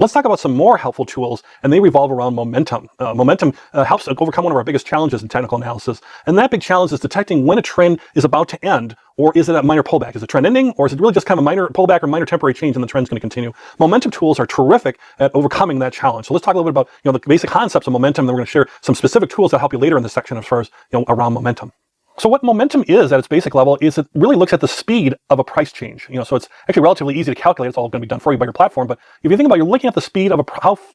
Let's talk about some more helpful tools, and they revolve around momentum. Momentum helps overcome one of our biggest challenges in technical analysis, and that big challenge is detecting when a trend is about to end, or is it a minor pullback? Is the trend ending, or is it really just kind of a minor pullback or minor temporary change and the trend's going to continue? Momentum tools are terrific at overcoming that challenge. So let's talk a little bit about the basic concepts of momentum, and then we're going to share some specific tools that help you later in this section as far as around momentum. So what momentum is at its basic level is it really looks at the speed of a price change. So it's actually relatively easy to calculate. It's all going to be done for you by your platform. But if you think about it, you're looking at the speed of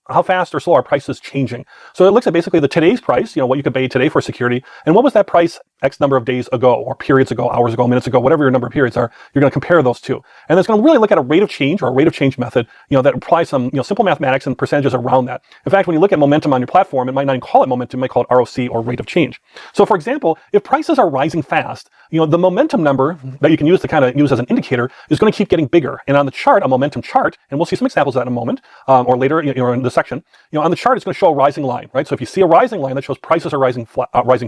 how fast or slow our price is changing. So it looks at basically the today's price, what you could pay today for security, and what was that price X number of days ago, or periods ago, hours ago, minutes ago, whatever your number of periods are. You're going to compare those two, and it's going to really look at a rate of change, or a rate of change method, that applies some simple mathematics and percentages around that. In fact, when you look at momentum on your platform, it might not even call it momentum, it might call it ROC, or rate of change. So for example, if prices are rising fast, the momentum number that you can use to kind of use as an indicator is going to keep getting bigger. And on the chart, a momentum chart, and we'll see some examples of that in a moment, or later in the section, on the chart, it's going to show a rising line, right? So if you see a rising line, that shows prices are rising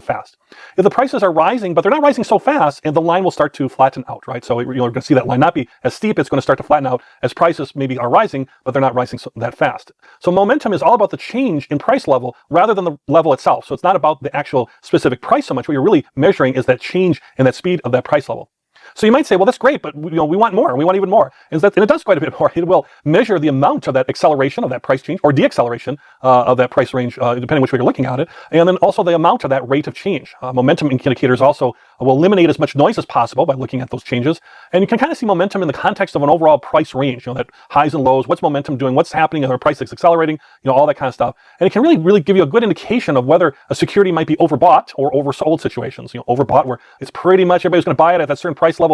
fast. If the prices are rising, but they're not rising so fast, and the line will start to flatten out, right? So you're going to see that line not be as steep. It's going to start to flatten out as prices maybe are rising, but they're not rising that fast. So momentum is all about the change in price level rather than the level itself. So it's not about the actual specific price so much. What you're really measuring is that change in that speed of that price level. So you might say, well, that's great, but we want more. We want even more. And it does quite a bit more. It will measure the amount of that acceleration of that price change, or deacceleration of that price range, depending which way you're looking at it. And then also the amount of that rate of change. Momentum indicators also will eliminate as much noise as possible by looking at those changes. And you can kind of see momentum in the context of an overall price range, that highs and lows, what's momentum doing, what's happening, if our price is accelerating, all that kind of stuff. And it can really give you a good indication of whether a security might be overbought or oversold situations. Overbought where it's pretty much everybody's going to buy it at that certain price level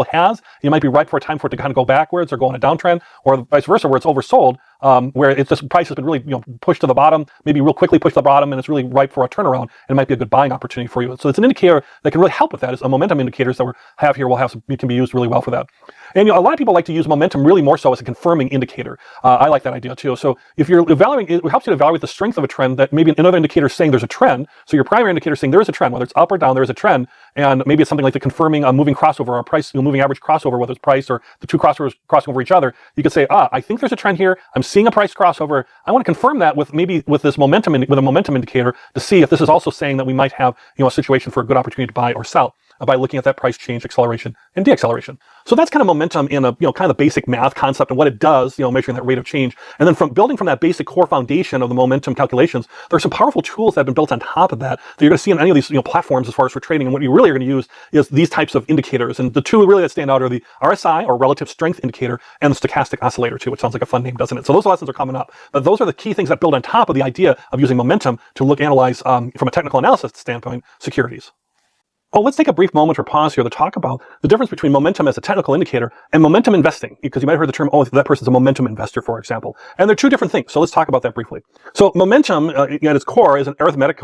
you might be ripe for a time for it to kind of go backwards or go on a downtrend, or vice versa, where it's oversold, where it's just price has been really pushed to the bottom, maybe real quickly pushed to the bottom, and it's really ripe for a turnaround, and it might be a good buying opportunity for you. So it's an indicator that can really help with that. Is a momentum indicators that we have here can be used really well for that. And a lot of people like to use momentum really more so as a confirming indicator. I like that idea too. So if you're evaluating, it helps you to evaluate the strength of a trend that maybe another indicator is saying there's a trend. So your primary indicator is saying there is a trend, whether it's up or down, there is a trend, and maybe it's something like the confirming a moving crossover, or a price, moving average crossover, whether it's price or the two crossovers crossing over each other. You could say, I think there's a trend here. I'm seeing a price crossover. I want to confirm that with this momentum, with a momentum indicator, to see if this is also saying that we might have a situation for a good opportunity to buy or sell by looking at that price change, acceleration and deacceleration. So that's kind of momentum in a kind of the basic math concept and what it does, measuring that rate of change. And then from building from that basic core foundation of the momentum calculations, there are some powerful tools that have been built on top of that you're going to see in any of these platforms as far as for trading. And what you really are going to use is these types of indicators. And the two really that stand out are the RSI, or relative strength indicator, and the stochastic oscillator too, which sounds like a fun name, doesn't it? So those lessons are coming up. But those are the key things that build on top of the idea of using momentum to analyze from a technical analysis standpoint securities. Well, let's take a brief moment or pause here to talk about the difference between momentum as a technical indicator and momentum investing, because you might have heard the term, that person's a momentum investor, for example. And they're two different things. So let's talk about that briefly. So momentum at its core is an arithmetic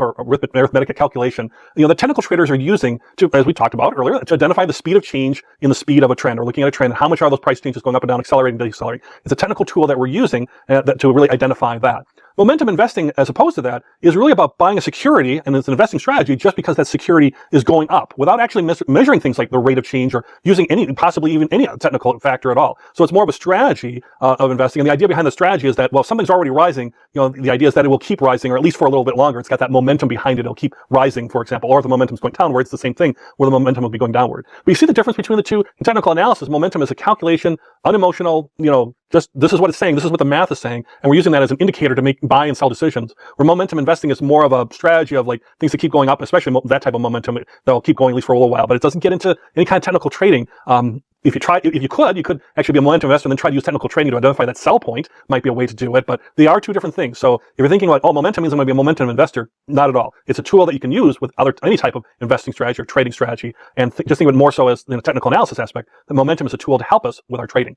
calculation, that technical traders are using to, as we talked about earlier, to identify the speed of change in the speed of a trend, or looking at a trend, how much are those price changes going up and down, accelerating, decelerating. It's a technical tool that we're using to really identify that. Momentum investing, as opposed to that, is really about buying a security, and it's an investing strategy just because that security is going up, without actually measuring things like the rate of change, or using possibly even any technical factor at all. So it's more of a strategy of investing. And the idea behind the strategy is that, well, something's already rising, the idea is that it will keep rising, or at least for a little bit longer. It's got that momentum behind it. It'll keep rising, for example. Or if the momentum's going downward, it's the same thing, where the momentum will be going downward. But you see the difference between the two in technical analysis. Momentum is a calculation, unemotional, just this is what it's saying, this is what the math is saying, and we're using that as an indicator to make buy and sell decisions. Where momentum investing is more of a strategy of things that keep going up, especially that type of momentum that will keep going at least for a little while. But it doesn't get into any kind of technical trading. If you could actually be a momentum investor and then try to use technical trading to identify that sell point, might be a way to do it. But they are two different things. So if you're thinking like, momentum means I'm going to be a momentum investor, not at all. It's a tool that you can use with any type of investing strategy or trading strategy. And just think of it more so as in a technical analysis aspect. The momentum is a tool to help us with our trading.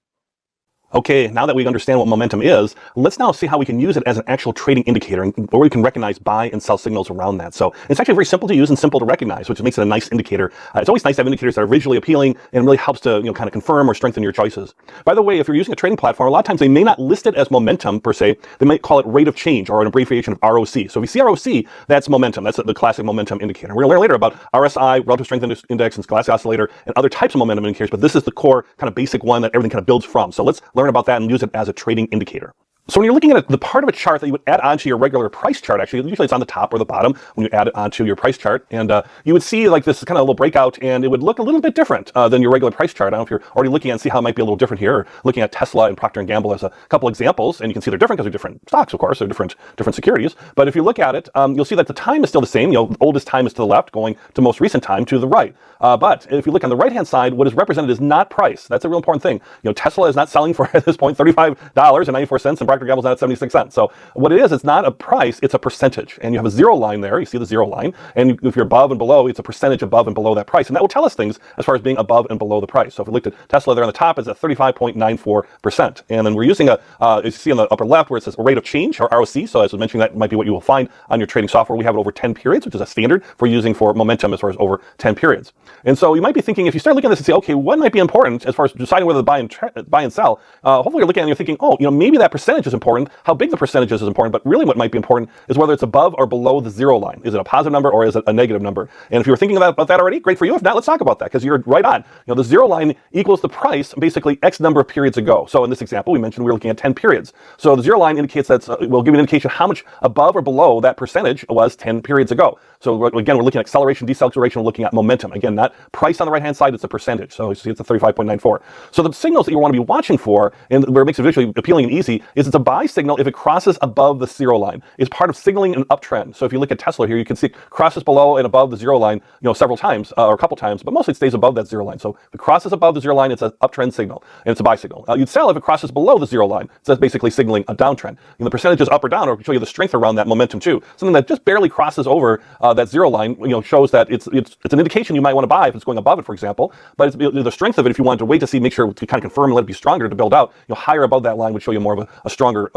Okay, now that we understand what momentum is, let's now see how we can use it as an actual trading indicator, where we can recognize buy and sell signals around that. So it's actually very simple to use and simple to recognize, which makes it a nice indicator. It's always nice to have indicators that are visually appealing and really helps to kind of confirm or strengthen your choices. By the way, if you're using a trading platform, a lot of times they may not list it as momentum per se. They might call it rate of change, or an abbreviation of ROC. So if you see ROC, that's momentum. That's the classic momentum indicator. We're going to learn later about RSI, relative strength index, and stochastic oscillator, and other types of momentum indicators, but this is the core kind of basic one that everything kind of builds from. So let's learn about that and use it as a trading indicator. So when you're looking at the part of a chart that you would add onto your regular price chart, actually, usually it's on the top or the bottom when you add it onto your price chart, and you would see like this kind of little breakout, and it would look a little bit different than your regular price chart. I don't know if you're already looking at and see how it might be a little different here, or looking at Tesla and Procter & Gamble as a couple examples, and you can see they're different because they're different stocks, of course, they're different securities. But if you look at it, you'll see that the time is still the same. Oldest time is to the left, going to most recent time to the right. But if you look on the right-hand side, what is represented is not price. That's a real important thing. Tesla is not selling for, at this point, $35.94, and Procter & Gamble's not at 76 cents. So what it is, it's not a price, it's a percentage. And you have a zero line there, you see the zero line, and if you're above and below, it's a percentage above and below that price. And that will tell us things as far as being above and below the price. So if we looked at Tesla there on the top, it's at 35.94%. And then we're using you see on the upper left where it says a rate of change, or ROC. So as I was mentioning, that might be what you will find on your trading software. We have it over 10 periods, which is a standard for using for momentum as far as over 10 periods. And so you might be thinking, if you start looking at this and say, okay, what might be important as far as deciding whether to buy and sell, hopefully you're looking at it and you're thinking, oh, maybe that percentage is important. How big the percentage is important, but really what might be important is whether it's above or below the zero line. Is it a positive number or is it a negative number? And if you were thinking about that already, great for you. If not, let's talk about that, because you're right on. The zero line equals the price basically X number of periods ago. So in this example, we mentioned we were looking at 10 periods. So the zero line indicates that will give you an indication how much above or below that percentage was 10 periods ago. So again, we're looking at acceleration, deceleration, we're looking at momentum. Again, not price on the right-hand side, it's a percentage. So you see it's a 35.94. So the signals that you want to be watching for, and where it makes it visually appealing and easy, is it's a buy signal if it crosses above the zero line. It's part of signaling an uptrend. So if you look at Tesla here, you can see it crosses below and above the zero line, several times, or a couple times, but mostly it stays above that zero line. So if it crosses above the zero line, it's an uptrend signal, and it's a buy signal. You'd sell if it crosses below the zero line. So that's basically signaling a downtrend. The percentage is up or down, or show you the strength around that momentum too. Something that just barely crosses over that zero line, shows that it's an indication you might want to buy if it's going above it, for example. But it's the strength of it, if you wanted to wait to see, make sure to kind of confirm and let it be stronger to build out, higher above that line would show you more of a stronger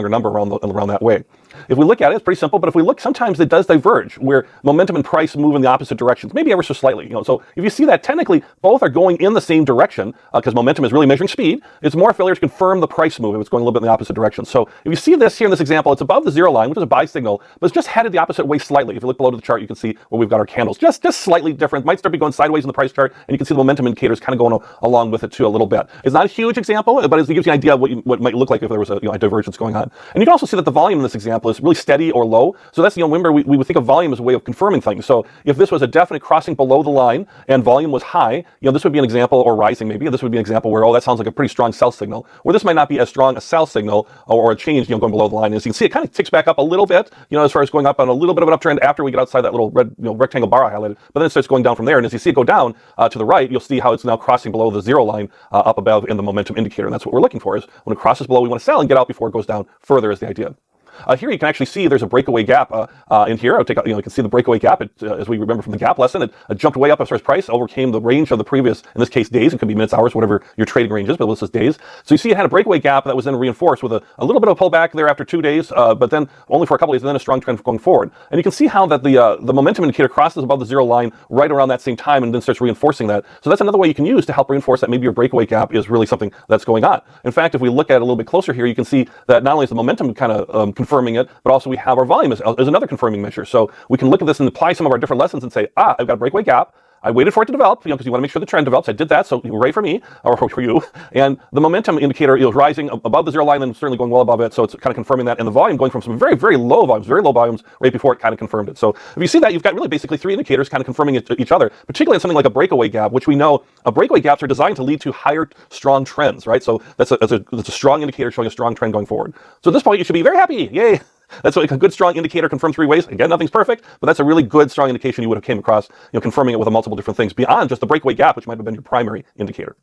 number around that way. If we look at it, it's pretty simple, but if we look, sometimes it does diverge, where momentum and price move in the opposite directions, maybe ever so slightly. So if you see that, technically both are going in the same direction, because momentum is really measuring speed. It's more failure to confirm the price move if it's going a little bit in the opposite direction. So if you see this here in this example, it's above the zero line, which is a buy signal, but it's just headed the opposite way slightly. If you look below to the chart, you can see where we've got our candles, just slightly different. Might start be going sideways in the price chart, and you can see the momentum indicators kind of going along with it too a little bit. It's not a huge example, but it gives you an idea of what it might look like if there was a divergence going on. And you can also see that the volume in this example is really steady or low. So that's, remember, we would think of volume as a way of confirming things. So if this was a definite crossing below the line and volume was high, this would be an example, or rising maybe, this would be an example where, that sounds like a pretty strong sell signal. Or this might not be as strong a sell signal or a change, going below the line. And as you can see, it kind of ticks back up a little bit, as far as going up on a little bit of an uptrend after we get outside that little red, rectangle bar I highlighted. But then it starts going down from there. And as you see it go down to the right, you'll see how it's now crossing below the zero line up above in the momentum indicator. And that's what we're looking for, is when it crosses below, we want to sell and get out before it goes down further, is the idea. Here you can actually see there's a breakaway gap in here. I'll take out, you can see the breakaway gap. As we remember from the gap lesson, it jumped way up as far as price, overcame the range of the previous, in this case, days. It could be minutes, hours, whatever your trading range is, but this is days. So you see it had a breakaway gap that was then reinforced with a little bit of a pullback there after 2 days, but then only for a couple days, and then a strong trend going forward. And you can see how that the momentum indicator crosses above the zero line right around that same time and then starts reinforcing that. So that's another way you can use to help reinforce that maybe your breakaway gap is really something that's going on. In fact, if we look at it a little bit closer here, you can see that not only is the momentum kind of confirming it, but also we have our volume as another confirming measure. So we can look at this and apply some of our different lessons and say, I've got a breakaway gap. I waited for it to develop, because you want to make sure the trend develops. I did that, so hooray for me, or for you. And the momentum indicator is rising above the zero line and certainly going well above it, so it's kind of confirming that. And the volume going from some very, very low volumes, right before it kind of confirmed it. So if you see that, you've got really basically three indicators kind of confirming each other, particularly in something like a breakaway gap, which we know breakaway gaps are designed to lead to higher, strong trends, right? So that's a strong indicator showing a strong trend going forward. So at this point, you should be very happy. Yay! That's what a good strong indicator confirmed 3 ways. Again, nothing's perfect, but that's a really good strong indication you would have came across, confirming it with multiple different things beyond just the breakaway gap, which might have been your primary indicator.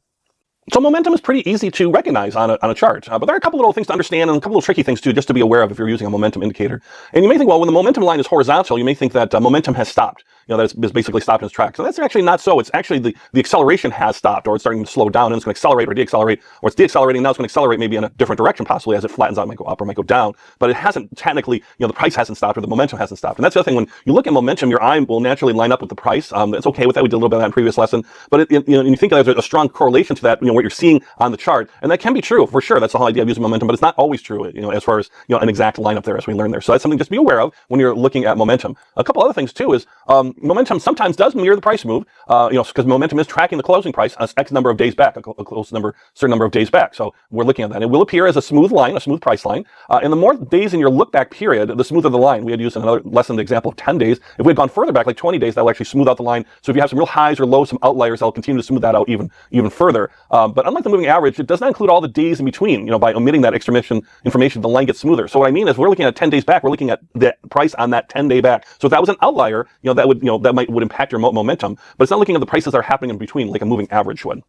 So momentum is pretty easy to recognize on a chart, but there are a couple little things to understand and a couple little tricky things too, just to be aware of if you're using a momentum indicator. And you may think, well, when the momentum line is horizontal, you may think that momentum has stopped. That it's basically stopped in its tracks. So that's actually not so. It's actually the acceleration has stopped, or it's starting to slow down, and it's going to accelerate or deaccelerate, or it's deaccelerating, now it's going to accelerate maybe in a different direction, possibly as it flattens out, it might go up or might go down. But it hasn't technically, the price hasn't stopped or the momentum hasn't stopped. And that's the other thing, when you look at momentum, your eye will naturally line up with the price. It's okay with that. We did a little bit of that in the previous lesson. But you think there's a strong correlation to that, where what you're seeing on the chart. And that can be true for sure. That's the whole idea of using momentum, but it's not always true, as far as, an exact lineup there as we learn there. So that's something just to be aware of when you're looking at momentum. A couple other things too is, momentum sometimes does mirror the price move, because momentum is tracking the closing price X number of days back, certain number of days back. So we're looking at that. It will appear as a smooth line, a smooth price line. And the more days in your look back period, the smoother the line. We had used another lesson, the example of 10 days. If we had gone further back, like 20 days, that will actually smooth out the line. So if you have some real highs or lows, some outliers, that'll continue to smooth that out even further. But unlike the moving average, it does not include all the days in between. By omitting that extra information, the line gets smoother. So what I mean is, we're looking at 10 days back. We're looking at the price on that 10-day back. So if that was an outlier, that would impact your momentum. But it's not looking at the prices that are happening in between, like a moving average would.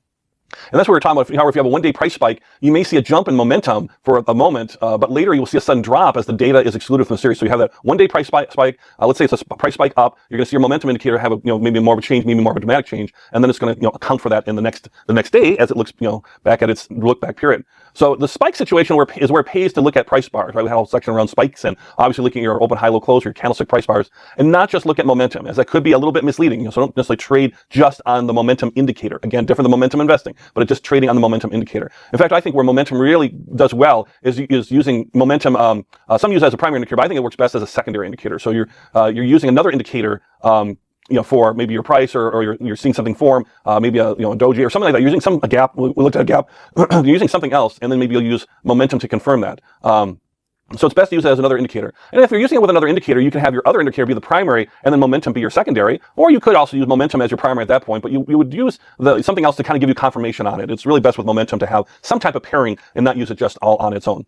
And that's what we're talking about. How if you have a one-day price spike, you may see a jump in momentum for a moment, but later you will see a sudden drop as the data is excluded from the series. So you have that one-day price spike. Let's say it's a price spike up. You're going to see your momentum indicator have maybe more of a change, maybe more of a dramatic change, and then it's going to account for that in the next day as it looks back at its look back period. So the spike situation is where it pays to look at price bars. Right, we had a whole section around spikes, and obviously looking at your open, high, low, close, your candlestick price bars, and not just look at momentum, as that could be a little bit misleading. So don't necessarily trade just on the momentum indicator. Again, different than momentum investing, but it's just trading on the momentum indicator. In fact, I think where momentum really does well is using momentum. Some use it as a primary indicator, but I think it works best as a secondary indicator. So you're using another indicator, for maybe your price or you're seeing something form, maybe a doji or something like that. You're using a gap. We looked at a gap. You're using something else, and then maybe you'll use momentum to confirm that. So it's best to use it as another indicator. And if you're using it with another indicator, you can have your other indicator be the primary and then momentum be your secondary. Or you could also use momentum as your primary at that point, but you would use something else to kind of give you confirmation on it. It's really best with momentum to have some type of pairing and not use it just all on its own.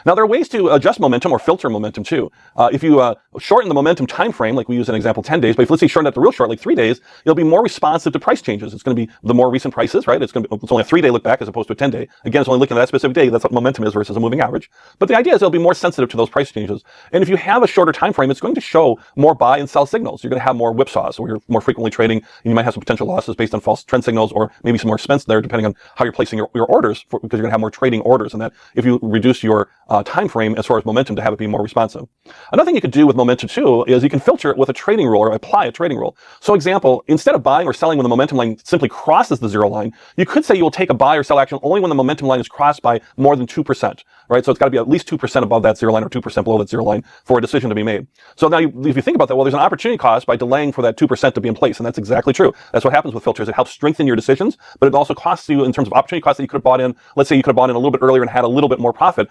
Now, there are ways to adjust momentum or filter momentum too. If you shorten the momentum time frame, like we use an example 10 days, but if let's say shorten it to real short, like 3 days, it'll be more responsive to price changes. It's going to be the more recent prices, right? It's only a 3-day look back as opposed to a 10-day. Again, it's only looking at that specific day. That's what momentum is versus a moving average. But the idea is it'll be more sensitive to those price changes. And if you have a shorter time frame, it's going to show more buy and sell signals. You're going to have more whipsaws, where you're more frequently trading, and you might have some potential losses based on false trend signals, or maybe some more expense there, depending on how you're placing your orders, because you're going to have more trading orders. And that if you reduce your time frame as far as momentum to have it be more responsive. Another thing you could do with momentum too is you can filter it with a trading rule or apply a trading rule. So example, instead of buying or selling when the momentum line simply crosses the zero line, you could say you will take a buy or sell action only when the momentum line is crossed by more than 2%, right? So it's got to be at least 2% above that zero line or 2% below that zero line for a decision to be made. So now if you think about that, well, there's an opportunity cost by delaying for that 2% to be in place. And that's exactly true. That's what happens with filters. It helps strengthen your decisions, but it also costs you in terms of opportunity costs that you could have bought in. Let's say you could have bought in a little bit earlier and had a little bit more profit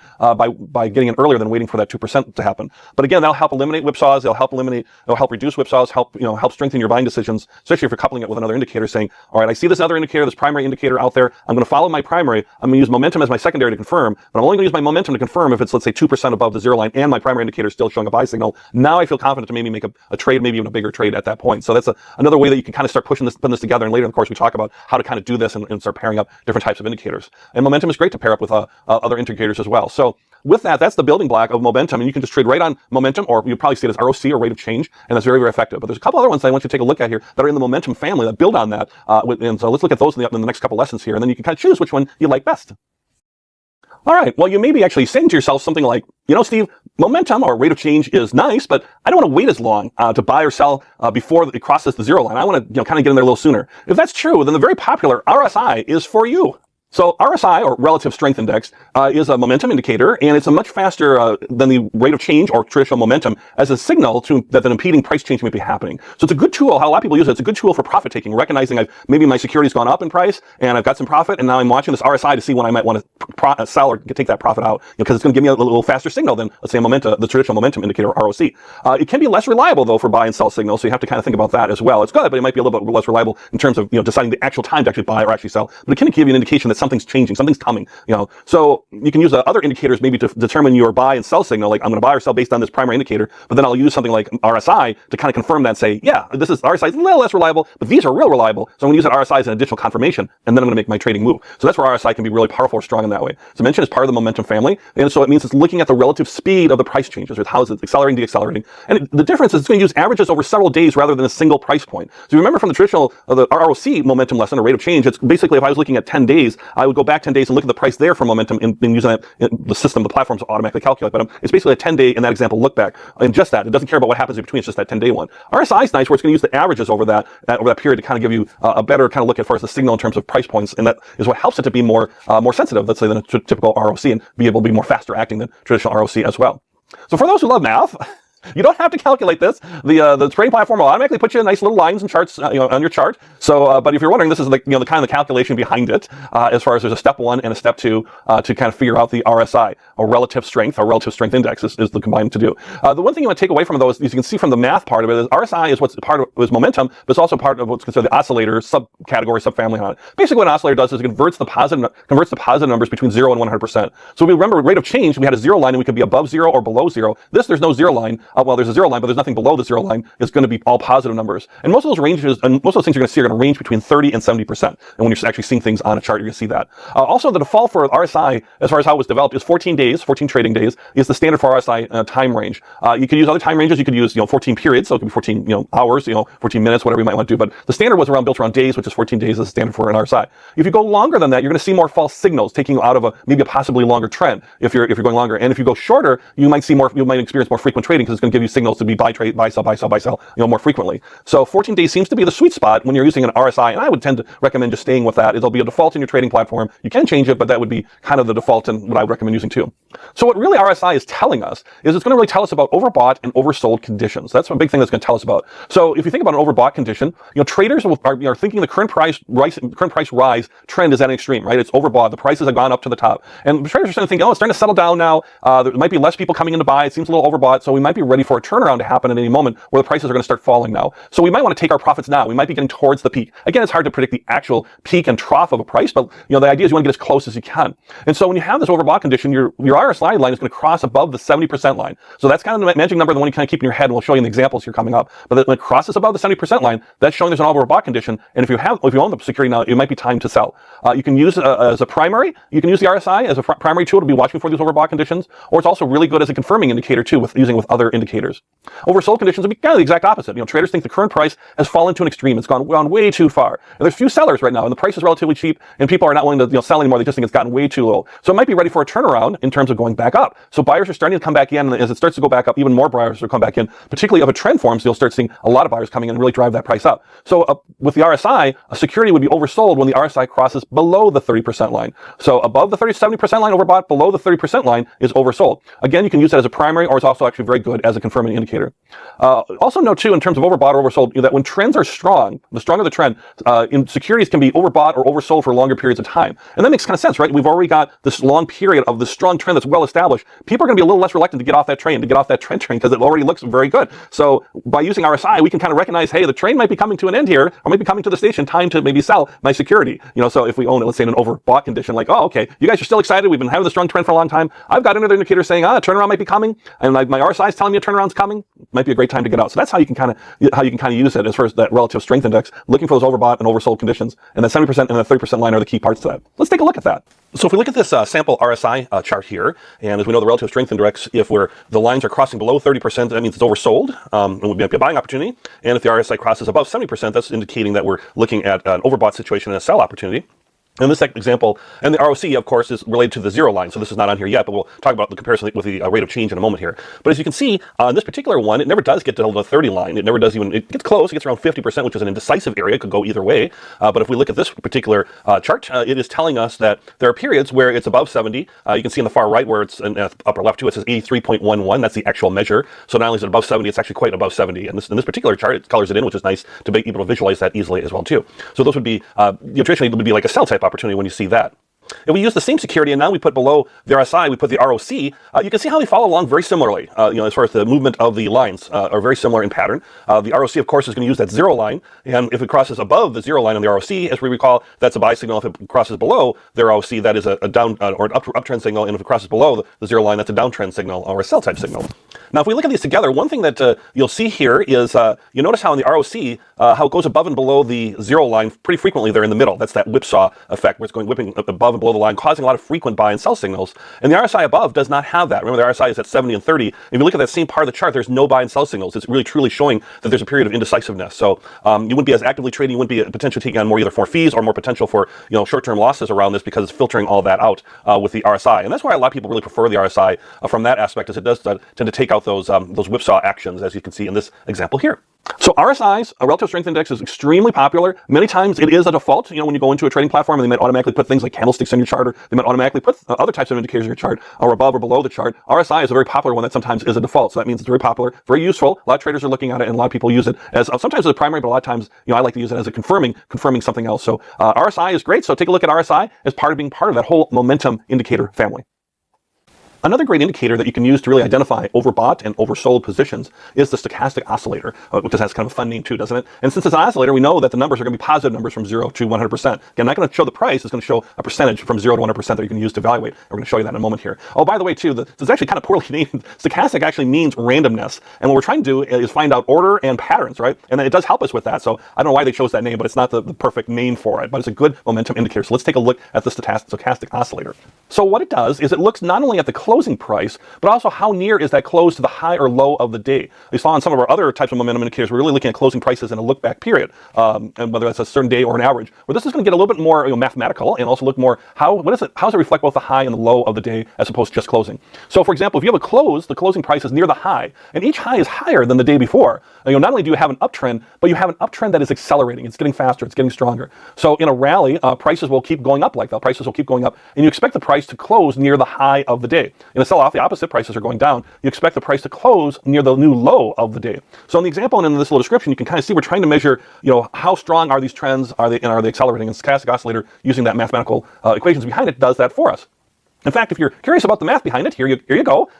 by getting in earlier than waiting for that 2% to happen. But again, that'll help eliminate whipsaws. It'll help reduce whipsaws, help strengthen your buying decisions, especially if you're coupling it with another indicator saying, all right, I see this other indicator, this primary indicator out there. I'm going to follow my primary. I'm going to use momentum as my secondary to confirm, but I'm only going to use my momentum to confirm if it's, let's say, 2% above the zero line and my primary indicator is still showing a buy signal. Now I feel confident to maybe make a trade, maybe even a bigger trade at that point. So that's another way that you can kind of start putting this together. And later in the course, we talk about how to kind of do this and start pairing up different types of indicators. And momentum is great to pair up with other indicators as well. So with that, that's the building block of momentum, and you can just trade right on momentum, or you probably see it as ROC or rate of change, and that's very, very effective. But there's a couple other ones that I want you to take a look at here that are in the momentum family that build on that. And so let's look at those in the next couple lessons here, and then you can kind of choose which one you like best. All right, well, you may be actually saying to yourself something like, Steve, momentum or rate of change is nice, but I don't want to wait as long to buy or sell before it crosses the zero line. I want to kind of get in there a little sooner. If that's true, then the very popular RSI is for you. So RSI, or Relative Strength Index, is a momentum indicator, and it's a much faster than the rate of change or traditional momentum as a signal that an impeding price change may be happening. So it's a good tool. How a lot of people use it. It's a good tool for profit taking, recognizing maybe my security's gone up in price and I've got some profit, and now I'm watching this RSI to see when I might want to sell or take that profit out, because it's going to give me a little faster signal than, let's say, the traditional momentum indicator, or ROC. It can be less reliable though for buy and sell signals, so you have to kind of think about that as well. It's good, but it might be a little bit less reliable in terms of deciding the actual time to actually buy or actually sell. But it can give you an indication that something's changing, something's coming, So you can use other indicators maybe to determine your buy and sell signal, like I'm going to buy or sell based on this primary indicator, but then I'll use something like RSI to kind of confirm that and say, yeah, RSI is a little less reliable, but these are real reliable. So I'm going to use that RSI as an additional confirmation, and then I'm going to make my trading move. So that's where RSI can be really powerful or strong in that way. So mentioned as part of the momentum family, and so it means it's looking at the relative speed of the price changes, with how is it accelerating, deaccelerating. And the difference is it's going to use averages over several days rather than a single price point. So you remember from the traditional, the ROC momentum lesson, or rate of change, it's basically if I was looking at 10 days, I would go back 10 days and look at the price there for momentum and using that, the system, the platforms automatically calculate. But it's basically a 10-day in that example look back, and just that. It doesn't care about what happens in between. It's just that 10-day one. RSI is nice, where it's going to use the averages over that period to kind of give you a better kind of look at far as the signal in terms of price points, and that is what helps it to be more sensitive, let's say, than a typical ROC, and be able to be more faster acting than traditional ROC as well. So for those who love math, you don't have to calculate this. The trading platform will automatically put you in nice little lines and charts, on your chart. So, but if you're wondering, this is the kind of the calculation behind it, as far as there's a step 1 and a step 2 to kind of figure out the RSI, or relative strength index is the combined to do. The one thing you want to take away from those, as you can see from the math part of it, is RSI is what's part of is momentum, but it's also part of what's considered the oscillator subcategory, subfamily on it. Basically, what an oscillator does is it converts the positive numbers between 0 and 100%. So we remember rate of change. We had a 0 line, and we could be above 0 or below 0. There's no 0 line. Well, there's a 0 line, but there's nothing below the 0 line. It's going to be all positive numbers. And most of those ranges, and most of those things you're going to see are going to range between 30 and 70%. And when you're actually seeing things on a chart, you're going to see that. Also, the default for RSI, as far as how it was developed, is 14 days, 14 trading days, is the standard for RSI time range. You could use other time ranges. You could use 14 periods, so it could be 14 hours, 14 minutes, whatever you might want to do. But the standard was built around days, which is 14 days as a standard for an RSI. If you go longer than that, you're going to see more false signals taking you out of maybe a possibly longer trend. If you're going longer, and if you go shorter, you might experience more frequent trading, because it's going to give you signals to be buy, trade, buy, sell, more frequently. So 14 days seems to be the sweet spot when you're using an RSI, and I would tend to recommend just staying with that. It'll be a default in your trading platform. You can change it, but that would be kind of the default and what I would recommend using too. So what really RSI is telling us is it's going to really tell us about overbought and oversold conditions. That's a big thing that's going to tell us about. So if you think about an overbought condition, traders are thinking the current price rise trend is at an extreme, right? It's overbought. The prices have gone up to the top, and traders are starting to think, oh, it's starting to settle down now. There might be less people coming in to buy. It seems a little overbought, so we might be ready for a turnaround to happen at any moment where the prices are going to start falling now. So we might want to take our profits now. We might be getting towards the peak. Again, it's hard to predict the actual peak and trough of a price, but the idea is you want to get as close as you can. And so when you have this overbought condition, your RSI line is going to cross above the 70% line. So that's kind of the magic number, the one you kind of keep in your head, and we'll show you in the examples here coming up. But when it crosses above the 70% line, that's showing there's an overbought condition. And if you own the security now, it might be time to sell. You can use as a primary. You can use the RSI as a primary tool to be watching for these overbought conditions, or it's also really good as a confirming indicator too, using with other indicators. Oversold conditions would be kind of the exact opposite. Traders think the current price has fallen to an extreme. It's gone way too far. And there's few sellers right now, and the price is relatively cheap, and people are not willing to sell anymore. They just think it's gotten way too low. So it might be ready for a turnaround in terms of going back up. So buyers are starting to come back in, and as it starts to go back up, even more buyers will come back in, particularly if a trend forms. You'll start seeing a lot of buyers coming in and really drive that price up. So with the RSI, a security would be oversold when the RSI crosses below the 30% line. So above the 70% line, overbought. Below the 30% line is oversold. Again, you can use that as a primary, or it's also actually very good as a confirming indicator. Also note too, in terms of overbought or oversold, that when trends are strong, the stronger the trend, in securities can be overbought or oversold for longer periods of time. And that makes kind of sense, right? We've already got this long period of this strong trend that's well established. People are going to be a little less reluctant to get off that trend because it already looks very good. So by using RSI, we can kind of recognize, hey, the train might be coming to an end here, or might be coming to the station, time to maybe sell my security. So if we own it, let's say in an overbought condition, like, oh, okay, you guys are still excited. We've been having the strong trend for a long time. I've got another indicator saying, a turnaround might be coming, and my RSI is telling me a turnaround's coming. Might be a great time to get out. So that's how you can kind of use it as far as that relative strength index, looking for those overbought and oversold conditions. And that 70% and the 30% line are the key parts to that. Let's take a look at that. So if we look at this sample RSI chart here, and as we know, the relative strength index, if the lines are crossing below 30%, that means it's oversold, and would be a buying opportunity. And if the RSI crosses above 70%, that's indicating that we're looking at an overbought situation and a sell opportunity. In this example, and the ROC, of course, is related to the 0 line, so this is not on here yet, but we'll talk about the comparison with the rate of change in a moment here. But as you can see, on this particular one, it never does get to the 30 line. It never does even, it gets close, it gets around 50%, which is an indecisive area. It could go either way. But if we look at this particular chart, it is telling us that there are periods where it's above 70. You can see in the far right where it's in the upper left too, it says 83.11. That's the actual measure. So not only is it above 70, it's actually quite above 70. And in this particular chart, it colors it in, which is nice to be able to visualize that easily as well too. So those would be, traditionally, it would be like a sell type opportunity when you see that. If we use the same security and now we put below the RSI, we put the ROC, you can see how they follow along very similarly. As far as the movement of the lines are very similar in pattern. The ROC, of course, is going to use that 0 line, and if it crosses above the 0 line on the ROC, as we recall, that's a buy signal. If it crosses below the ROC, that is a down or an uptrend signal, and if it crosses below the 0 line, that's a downtrend signal or a sell type signal. Now, if we look at these together, one thing that you'll see here is you notice how in the ROC, how it goes above and below the zero line pretty frequently there in the middle. That's that whipsaw effect where it's going whipping above and below the line, causing a lot of frequent buy and sell signals. And the RSI above does not have that. Remember, the RSI is at 70 and 30. If you look at that same part of the chart, there's no buy and sell signals. It's really truly showing that there's a period of indecisiveness. So you wouldn't be as actively trading. You wouldn't be potentially taking on more either for fees or more potential for short-term losses around this because it's filtering all that out with the RSI. And that's why a lot of people really prefer the RSI from that aspect, as it does tend to take out those whipsaw actions, as you can see in this example here. So RSI's relative strength index is extremely popular. Many times it is a default. When you go into a trading platform, and they might automatically put things like candlesticks in your chart, or they might automatically put other types of indicators in your chart, or above or below the chart. RSI is a very popular one that sometimes is a default. So that means it's very popular, very useful. A lot of traders are looking at it, and a lot of people use it as sometimes as a primary, but a lot of times, I like to use it as a confirming something else. So RSI is great. So take a look at RSI as part of being part of that whole momentum indicator family. Another great indicator that you can use to really identify overbought and oversold positions is the stochastic oscillator, which has kind of a fun name too, doesn't it? And since it's an oscillator, we know that the numbers are going to be positive numbers from 0 to 100%. Again, I'm not going to show the price, it's going to show a percentage from 0 to 100% that you can use to evaluate. We're going to show you that in a moment here. Oh, by the way, too, this is actually kind of poorly named. Stochastic actually means randomness. And what we're trying to do is find out order and patterns, right? And it does help us with that. So I don't know why they chose that name, but it's not the perfect name for it, but it's a good momentum indicator. So let's take a look at the stochastic oscillator. So what it does is it looks not only at the closing price, but also how near is that close to the high or low of the day. We saw in some of our other types of momentum indicators, we're really looking at closing prices in a look back period, and whether that's a certain day or an average. Where this is going to get a little bit more mathematical and also look more how does it reflect both the high and the low of the day as opposed to just closing. So for example, if you have a close, the closing price is near the high, and each high is higher than the day before. Not only do you have an uptrend, but you have an uptrend that is accelerating. It's getting faster. It's getting stronger. So in a rally, prices will keep going up like that. Prices will keep going up, and you expect the price to close near the high of the day. In a sell-off, the opposite, prices are going down. You expect the price to close near the new low of the day. So in the example and in this little description, you can kind of see we're trying to measure, how strong are these trends? Are they accelerating? And stochastic oscillator, using that mathematical equations behind it, does that for us. In fact, if you're curious about the math behind it, here you go.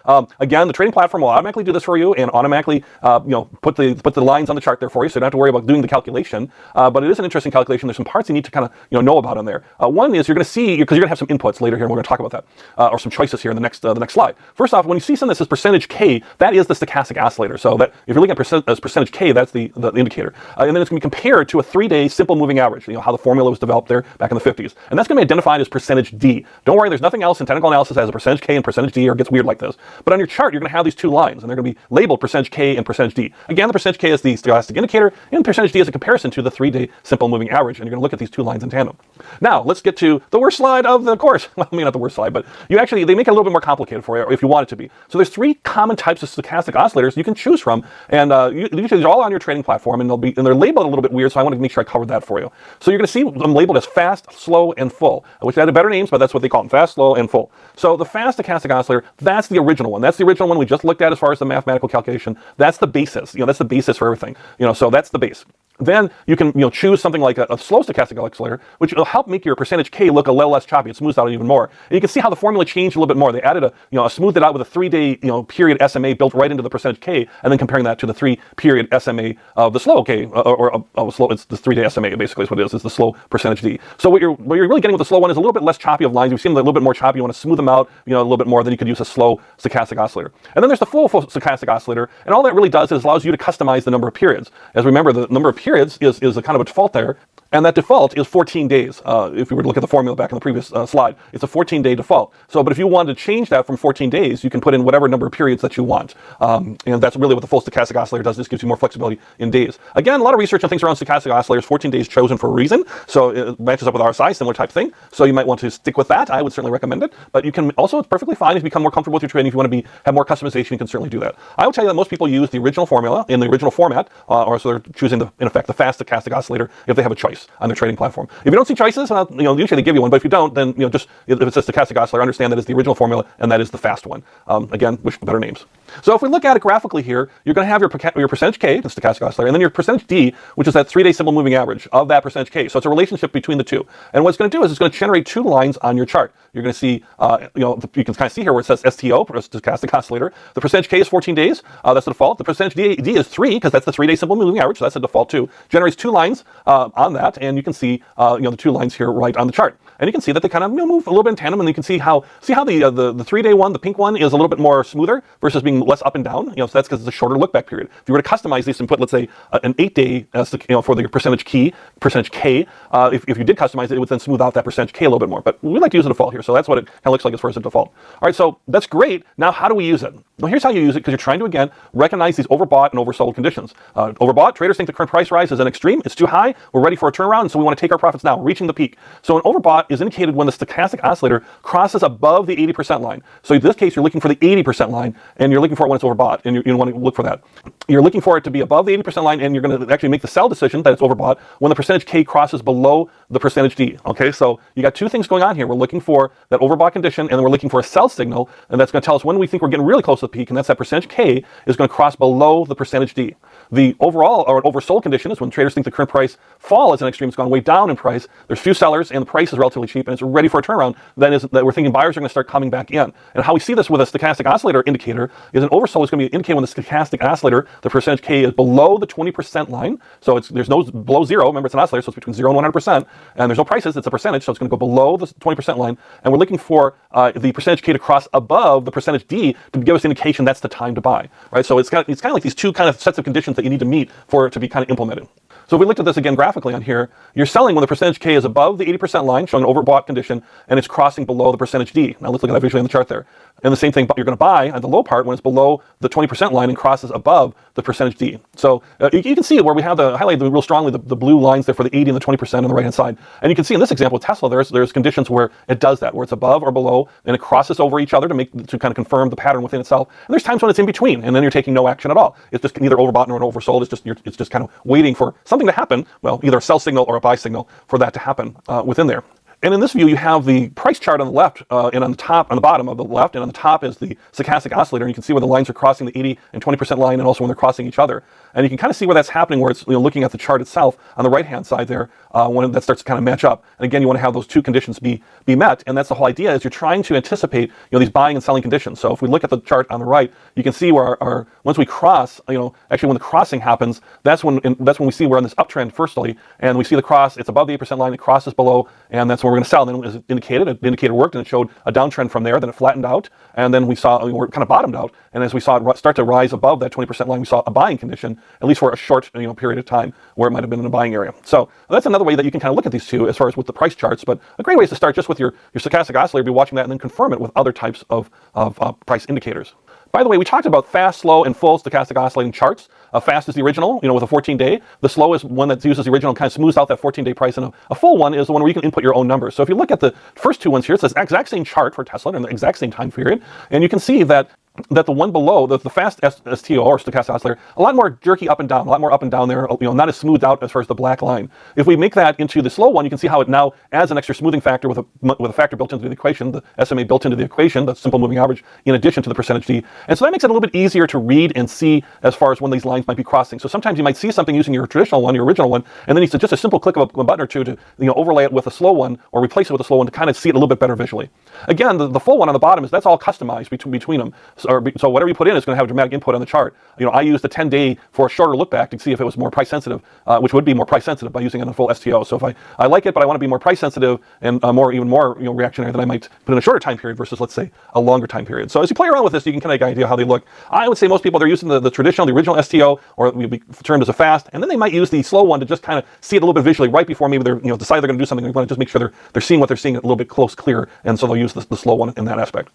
Again, the trading platform will automatically do this for you and automatically, put the lines on the chart there for you, so you don't have to worry about doing the calculation. But it is an interesting calculation. There's some parts you need to kind of, know about in there. One is you're going to see, because you're going to have some inputs later here, and we're going to talk about that, or some choices here in the next slide. First off, when you see something that says percentage K, that is the stochastic oscillator. So that if you're looking at percentage K, that's the indicator. And then it's going to be compared to a 3-day simple moving average. How the formula was developed there back in the 50s, and that's going to be identified as percentage D. Don't worry, there's nothing else in technical analysis as a percentage K and percentage D, or it gets weird like this. But on your chart, you're going to have these two lines, and they're going to be labeled percentage K and percentage D. Again, the percentage K is the stochastic indicator, and percentage D is a comparison to the 3-day simple moving average, and you're going to look at these two lines in tandem. Now, let's get to the worst slide of the course. Well, I mean, not the worst slide, but they make it a little bit more complicated for you if you want it to be. So there's 3 common types of stochastic oscillators you can choose from, and usually they're all on your trading platform, and they're labeled a little bit weird, so I want to make sure I covered that for you. So you're going to see them labeled as fast, slow, and full, which had better names, but that's what they call them: fast, slow, and full. So the fast stochastic oscillator, that's the original one. That's the original one we just looked at as far as the mathematical calculation. That's the basis. That's the basis for everything. So that's the base. Then you can choose something like a slow stochastic oscillator, which will help make your percentage K look a little less choppy. It smooths out even more. And you can see how the formula changed a little bit more. They added smoothed it out with a 3-day period SMA built right into the percentage K, and then comparing that to the 3-period SMA of the slow K, or slow. It's the 3-day SMA basically is what it is. It's the slow percentage D. So what you're really getting with the slow one is a little bit less choppy of lines. You've seen them a little bit more choppy. You want to smooth them out a little bit more. Then you could use a slow stochastic oscillator. And then there's the full stochastic oscillator, and all that really does is allows you to customize the number of periods. As remember, the number of periods is a kind of a default there, and that default is 14 days. If you were to look at the formula back in the previous slide, it's a 14-day default. So, but if you wanted to change that from 14 days, you can put in whatever number of periods that you want. And that's really what the full stochastic oscillator does. This gives you more flexibility in days. Again, a lot of research on things around stochastic oscillators. 14 days chosen for a reason. So it matches up with RSI, similar type thing. So you might want to stick with that. I would certainly recommend it. But you can also, it's perfectly fine if you become more comfortable with your trading. If you want to have more customization, you can certainly do that. I will tell you that most people use the original formula in the original format, or so they're choosing in effect the fast stochastic oscillator if they have a choice on their trading platform. If you don't see choices, usually they give you one, but if you don't, then just if it's a stochastic oscillator, understand that it's the original formula and that is the fast one. Again, wish for better names. So if we look at it graphically here, you're going to have your percentage K, the stochastic oscillator, and then your percentage D, which is that 3-day simple moving average of that percentage K. So it's a relationship between the two. And what it's going to do is it's going to generate 2 lines on your chart. You're going to see, you can kind of see here where it says STO, stochastic oscillator. The percentage K is 14 days. That's the default. The percentage D is 3, because that's the 3-day simple moving average. So that's the default too. Generates 2 lines on that, and you can see the 2 lines here right on the chart. and you can see that they kind of move a little bit in tandem, and you can see how the 3-day one, the pink one, is a little bit more smoother versus being less up and down. So that's because it's a shorter look back period. If you were to customize these and put, let's say, an 8-day as the, for the percentage K, if you did customize it, it would then smooth out that percentage K a little bit more. But we like to use a default here, so that's what it kind of looks like as far as the default. All right, so that's great. Now, how do we use it? Well, here's how you use it, because you're trying to, again, recognize these overbought and oversold conditions. Overbought, traders think the current price rise is an extreme, it's too high, we're ready for a turnaround, and so we want to take our profits now, reaching the peak. So an overbought is indicated when the stochastic oscillator crosses above the 80% line. So in this case, you're looking for the 80% line, and you're looking for it when it's overbought, and you want to look for that. You're looking for it to be above the 80% line, and you're going to actually make the sell decision that it's overbought when the percentage K crosses below the percentage D. Okay, so you got two things going on here. We're looking for that overbought condition, and we're looking for a sell signal, and that's going to tell us when we think we're getting really close to the peak, and that's that percentage K is going to cross below the percentage D. The overall or oversold condition is when traders think the current price fall as an extreme, it's gone way down in price. There's few sellers, and the price is relatively cheap, and it's ready for a turnaround. That we're thinking buyers are going to start coming back in. And how we see this with a stochastic oscillator indicator is an oversold is going to be indicated when the stochastic oscillator, the percentage K, is below the 20% line. So there's no below zero. Remember, it's an oscillator, so it's between 0 and 100%. And there's no prices. It's a percentage, so it's going to go below the 20% line. And we're looking for the percentage K to cross above the percentage D to give us indication that's the time to buy. Right. So it's kind of like these two kind of sets of conditions that you need to meet for it to be kind of implemented. So if we looked at this again graphically on here, you're selling when the percentage K is above the 80% line, showing an overbought condition, and it's crossing below the percentage D. Now let's look at that visually on the chart there. And the same thing, but you're going to buy on the low part when it's below the 20% line and crosses above the percentage D. So you can see where we have highlighted real strongly the blue lines there for the 80 and the 20% on the right hand side. And you can see in this example with Tesla, there's conditions where it does that, where it's above or below, and it crosses over each other to kind of confirm the pattern within itself. And there's times when it's in between, and then you're taking no action at all. It's just neither overbought nor oversold. It's just kind of waiting for something to happen. Well, either a sell signal or a buy signal for that to happen within there. And in this view, you have the price chart on the left and on the bottom of the left, and on the top is the stochastic oscillator. And you can see where the lines are crossing the 80 and 20% line, and also when they're crossing each other. And you can kind of see where that's happening, where it's looking at the chart itself on the right-hand side there, when that starts to kind of match up. And again, you want to have those two conditions be met, and that's the whole idea. Is you're trying to anticipate these buying and selling conditions. So if we look at the chart on the right, you can see where our once we cross, actually when the crossing happens, that's when we see we're on this uptrend firstly, and we see the cross. It's above the 8% line. It crosses below, and that's when we're going to sell. And then as the indicator worked, and it showed a downtrend from there. Then it flattened out, and then we saw we're kind of bottomed out. And as we saw it start to rise above that 20% line, we saw a buying condition, at least for a short period of time, where it might have been in a buying area. So that's another way that you can kind of look at these two as far as with the price charts. But a great way is to start just with your stochastic oscillator, be watching that, and then confirm it with other types of price indicators. By the way, we talked about fast, slow, and full stochastic oscillating charts. Fast is the original, with a 14-day. The slow is one that uses the original and kind of smooths out that 14-day price. And a full one is the one where you can input your own numbers. So if you look at the first two ones here, it's the exact same chart for Tesla in the exact same time period. And you can see that the one below, the fast STO or stochastic oscillator, a lot more jerky up and down, a lot more up and down there, not as smoothed out as far as the black line. If we make that into the slow one, you can see how it now adds an extra smoothing factor with a factor built into the equation, the SMA built into the equation, the simple moving average, in addition to the percentage D. And so that makes it a little bit easier to read and see as far as when these lines might be crossing. So sometimes you might see something using your traditional one, your original one, and then it's just a simple click of a button or two to overlay it with a slow one or replace it with a slow one to kind of see it a little bit better visually. Again, the full one on the bottom that's all customized between them. So whatever you put in is going to have a dramatic input on the chart. I used the 10-day for a shorter look back to see if it was more price sensitive, which would be more price sensitive by using it on a full STO. So if I like it, but I want to be more price sensitive and even more reactionary, then I might put in a shorter time period versus, let's say, a longer time period. So as you play around with this, you can kind of get an idea how they look. I would say most people, they're using the traditional, the original STO, or it would be termed as a fast, and then they might use the slow one to just kind of see it a little bit visually right before maybe they're decide they're going to do something. They want to just make sure they're seeing what they're seeing a little bit clear, and so they'll use the slow one in that aspect.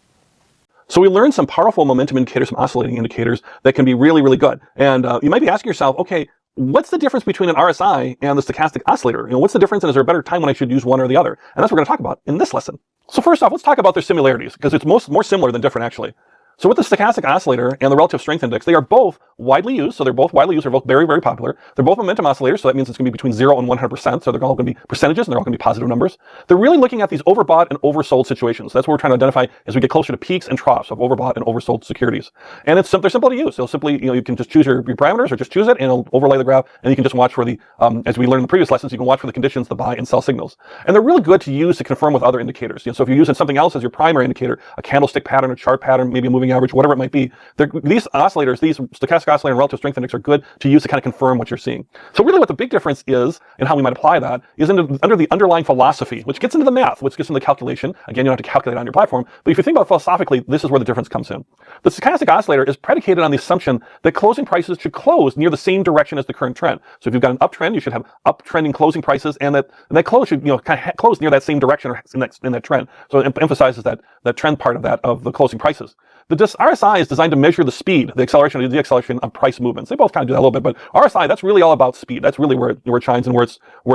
So we learned some powerful momentum indicators, some oscillating indicators that can be really, really good. And you might be asking yourself, okay, what's the difference between an RSI and the stochastic oscillator? What's the difference, and is there a better time when I should use one or the other? And that's what we're going to talk about in this lesson. So first off, let's talk about their similarities, because it's more similar than different, actually. So with the stochastic oscillator and the relative strength index, they are both widely used. So they're both widely used. They're both very, very popular. They're both momentum oscillators. So that means it's going to be between 0 and 100%. So they're all going to be percentages, and they're all going to be positive numbers. They're really looking at these overbought and oversold situations. That's what we're trying to identify as we get closer to peaks and troughs of overbought and oversold securities. And they're simple to use. So simply, you can just choose your parameters, or just choose it, and it'll overlay the graph. And you can just watch for the, as we learned in the previous lessons, you can watch for the conditions, the buy and sell signals. And they're really good to use to confirm with other indicators. So if you're using something else as your primary indicator, a candlestick pattern, a chart pattern, maybe a moving moving average, whatever it might be. These oscillators, these stochastic oscillator and relative strength index, are good to use to kind of confirm what you're seeing. So really what the big difference is, and how we might apply that, is under the underlying philosophy, which gets into the math, which gets into the calculation. Again, you don't have to calculate it on your platform, but if you think about it philosophically, this is where the difference comes in. The stochastic oscillator is predicated on the assumption that closing prices should close near the same direction as the current trend. So if you've got an uptrend, you should have uptrending closing prices, and that close should kind of close near that same direction or in that trend. So it emphasizes that trend part of the closing prices. The RSI is designed to measure the speed, the acceleration or the deceleration of price movements. They both kind of do that a little bit, but RSI, that's really all about speed. That's really where it shines and where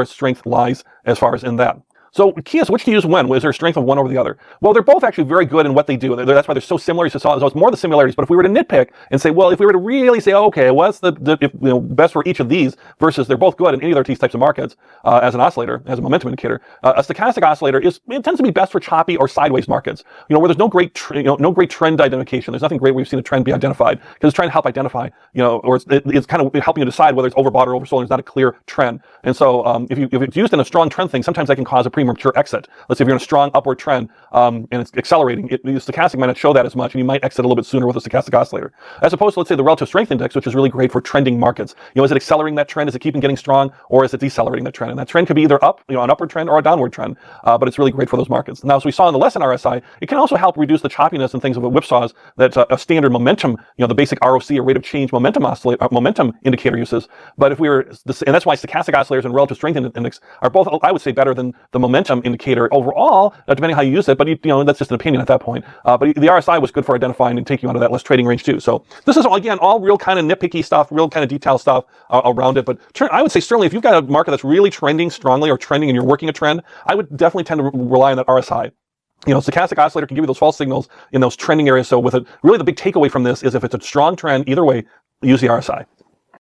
its strength lies as far as in that. So key is which to use when. Is there a strength of one over the other? Well, they're both actually very good in what they do. That's why they're so similar. So it's more the similarities. But if we were to nitpick and say, well, if we were to really say, oh, okay, what's the best for each of these versus they're both good in any of these types of markets as an oscillator, as a momentum indicator, a stochastic oscillator it tends to be best for choppy or sideways markets. Where there's no great trend identification. There's nothing great where we've seen a trend be identified because it's trying to help identify, or it's kind of helping you decide whether it's overbought or oversold. There's not a clear trend. And so if it's used in a strong trend thing, sometimes that can cause a premature exit. Let's say if you're in a strong upward trend and it's accelerating, the stochastic might not show that as much, and you might exit a little bit sooner with a stochastic oscillator. As opposed to, let's say, the relative strength index, which is really great for trending markets. Is it accelerating that trend? Is it keeping getting strong, or is it decelerating that trend? And that trend could be either up, an upward trend or a downward trend, but it's really great for those markets. Now, as we saw in the lesson RSI, it can also help reduce the choppiness and things of whipsaws that a standard momentum, the basic ROC or rate of change momentum indicator uses. But if we were, and that's why stochastic oscillators and relative strength index are both, I would say, better than the momentum indicator overall, depending how you use it, but that's just an opinion at that point. But the RSI was good for identifying and taking you out of that less trading range too. So this is, again, all real kind of nitpicky stuff, real kind of detail stuff around it. But I would say certainly if you've got a market that's really trending strongly or trending and you're working a trend, I would definitely tend to rely on that RSI. Stochastic oscillator can give you those false signals in those trending areas. So really the big takeaway from this is if it's a strong trend, either way, use the RSI.